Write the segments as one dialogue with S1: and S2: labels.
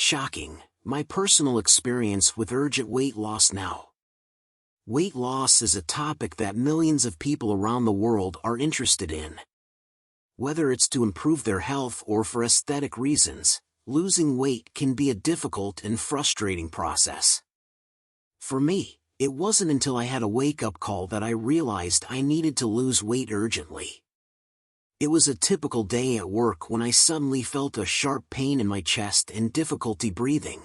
S1: Shocking, my personal experience with urgent weight loss now. Weight loss is a topic that millions of people around the world are interested in. Whether it's to improve their health or for aesthetic reasons, losing weight can be a difficult and frustrating process. For me, it wasn't until I had a wake-up call that I realized I needed to lose weight urgently. It was a typical day at work when I suddenly felt a sharp pain in my chest and difficulty breathing.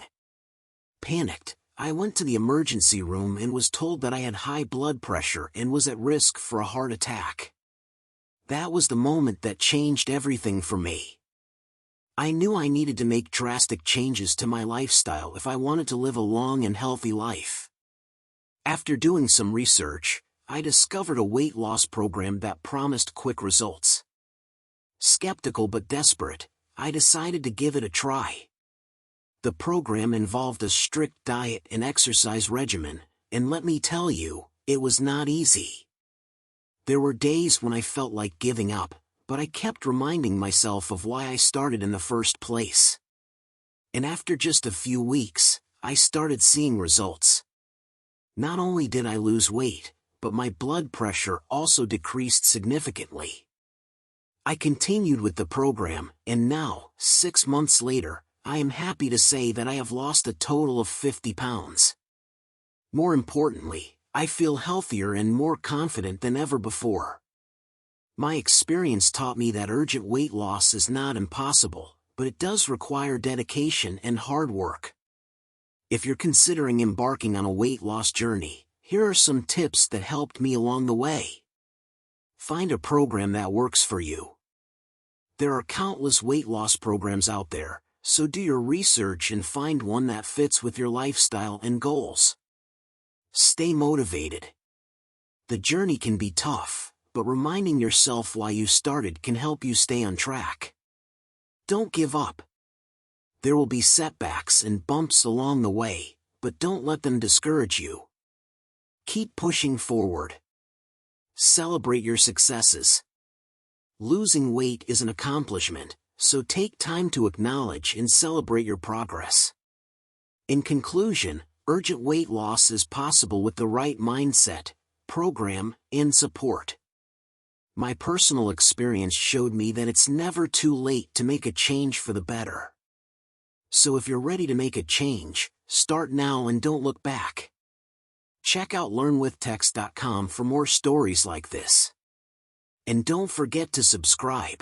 S1: Panicked, I went to the emergency room and was told that I had high blood pressure and was at risk for a heart attack. That was the moment that changed everything for me. I knew I needed to make drastic changes to my lifestyle if I wanted to live a long and healthy life. After doing some research, I discovered a weight loss program that promised quick results. Skeptical but desperate, I decided to give it a try. The program involved a strict diet and exercise regimen, and let me tell you, it was not easy. There were days when I felt like giving up, but I kept reminding myself of why I started in the first place. And after just a few weeks, I started seeing results. Not only did I lose weight, but my blood pressure also decreased significantly. I continued with the program, and now, 6 months later, I am happy to say that I have lost a total of 50 pounds. More importantly, I feel healthier and more confident than ever before. My experience taught me that urgent weight loss is not impossible, but it does require dedication and hard work. If you're considering embarking on a weight loss journey, here are some tips that helped me along the way. Find a program that works for you. There are countless weight loss programs out there, so do your research and find one that fits with your lifestyle and goals. Stay motivated. The journey can be tough, but reminding yourself why you started can help you stay on track. Don't give up. There will be setbacks and bumps along the way, but don't let them discourage you. Keep pushing forward. Celebrate your successes. Losing weight is an accomplishment, so take time to acknowledge and celebrate your progress. In conclusion, urgent weight loss is possible with the right mindset, program, and support. My personal experience showed me that it's never too late to make a change for the better. So if you're ready to make a change, start now and don't look back. Check out learnwithtex.com for more stories like this. And don't forget to subscribe.